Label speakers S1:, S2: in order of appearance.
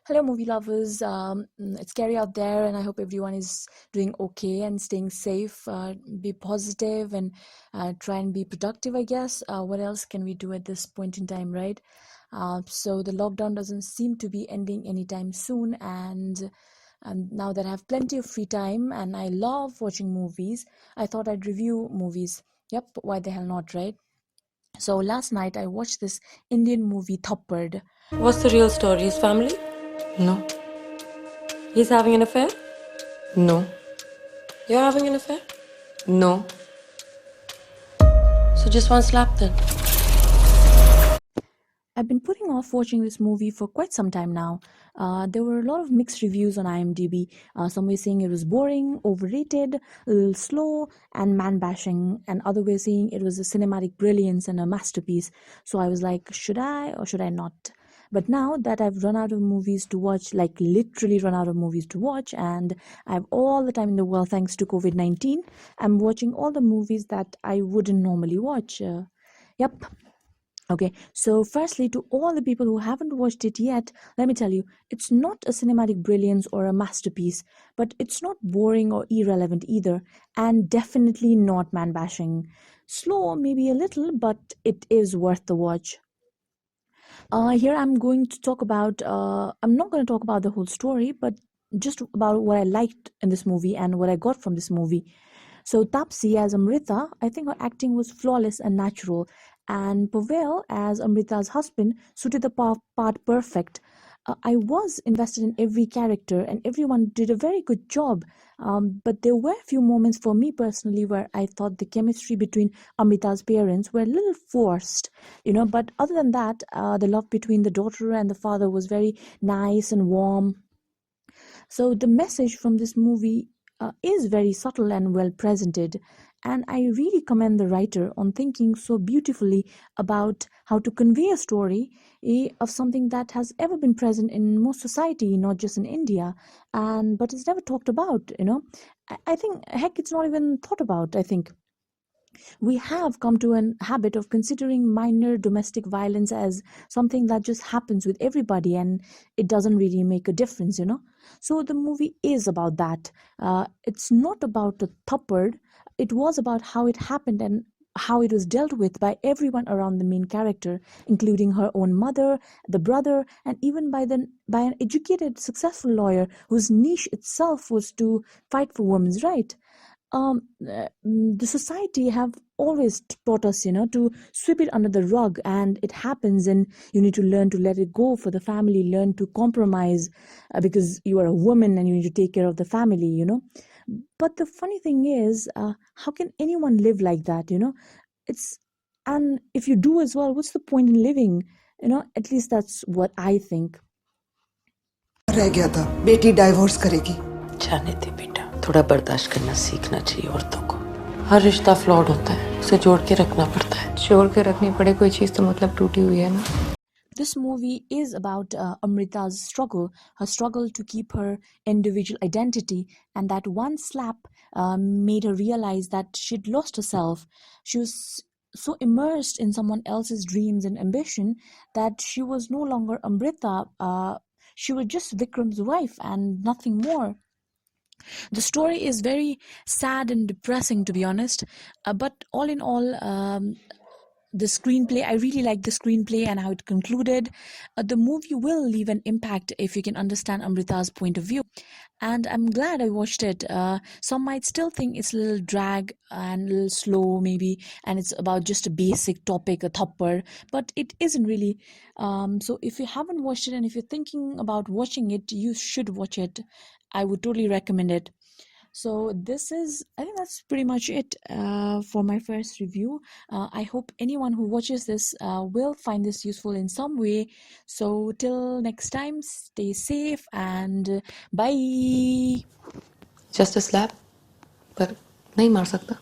S1: Hello, movie lovers. It's scary out there, and I hope everyone is doing okay and staying safe. Be positive and try and be productive, I guess. What else can we do at this point in time, right? So, the lockdown doesn't seem to be ending anytime soon, and now that I have plenty of free time and I love watching movies, I thought I'd review movies. Yep, why the hell not, right? So, last night I watched this Indian movie, Thappad.
S2: What's the real story? His family? No. He's having an affair? No. You're having an affair? No. So just one slap then.
S1: I've been putting off watching this movie for quite some time now. There were a lot of mixed reviews on IMDb. Some were saying it was boring, overrated, a little slow, and man bashing, and other were saying it was a cinematic brilliance and a masterpiece. So I was like, should I or should I not? But now that I've run out of movies to watch, like literally run out of movies to watch, and I have all the time in the world thanks to COVID-19, I'm watching all the movies that I wouldn't normally watch. Yep. Okay, so firstly, to all the people who haven't watched it yet, let me tell you, it's not a cinematic brilliance or a masterpiece, but it's not boring or irrelevant either, and definitely not man bashing. Slow, maybe a little, but it is worth the watch. Here I'm going to talk about, I'm not going to talk about the whole story, but just about what I liked in this movie and what I got from this movie. So Tapsi as Amrita, I think her acting was flawless and natural, and Pavel as Amrita's husband suited the part perfect. I was invested in every character, and everyone did a very good job. But there were a few moments for me personally where I thought the chemistry between Amrita's parents were a little forced, But other than that, the love between the daughter and the father was very nice and warm. So the message from this movie is very subtle and well presented. And I really commend the writer on thinking so beautifully about how to convey a story of something that has ever been present in most society, not just in India, and but it's never talked about. I think, heck, it's not even thought about, I think. We have come to an habit of considering minor domestic violence as something that just happens with everybody and it doesn't really make a difference. So the movie is about that. It's not about the thuppered. It was about how it happened and how it was dealt with by everyone around the main character, including her own mother, the brother, and even by an educated, successful lawyer whose niche itself was to fight for women's rights. The society have always taught us, to sweep it under the rug, and it happens, and you need to learn to let it go for the family, learn to compromise, because you are a woman and you need to take care of the family. But the funny thing is, how can anyone live like that? It's and if you do as well, what's the point in living? At least that's what I think.
S3: रह गया था बेटी divorce करेगी
S2: जाने दे बेटा, थोड़ा बर्दाश्त करना सीखना चाहिए औरतों को। हर रिश्ता फ्लॉड होता है, उसे जोड़ के रखना पड़ता है। जोड़ के रखनी पड़े कोई चीज तो मतलब टूटी हुई है ना।
S1: This movie is about Amrita's struggle, her struggle to keep her individual identity, and that one slap made her realize that she'd lost herself. She was so immersed in someone else's dreams and ambition that she was no longer Amrita. She was just Vikram's wife and nothing more. The story is very sad and depressing, to be honest, but all in all, the screenplay, I really like the screenplay and how it concluded. The movie will leave an impact if you can understand Amrita's point of view, and I'm glad I watched it. Some might still think it's a little drag and a little slow maybe, and it's about just a basic topic, a thopper, but it isn't really. So if you haven't watched it and if you're thinking about watching it, you should watch it. I would totally recommend it. So I think that's pretty much it for my first review. I hope anyone who watches this will find this useful in some way. So till next time, stay safe and bye.
S2: Just a slap, पर नहीं मार सकता।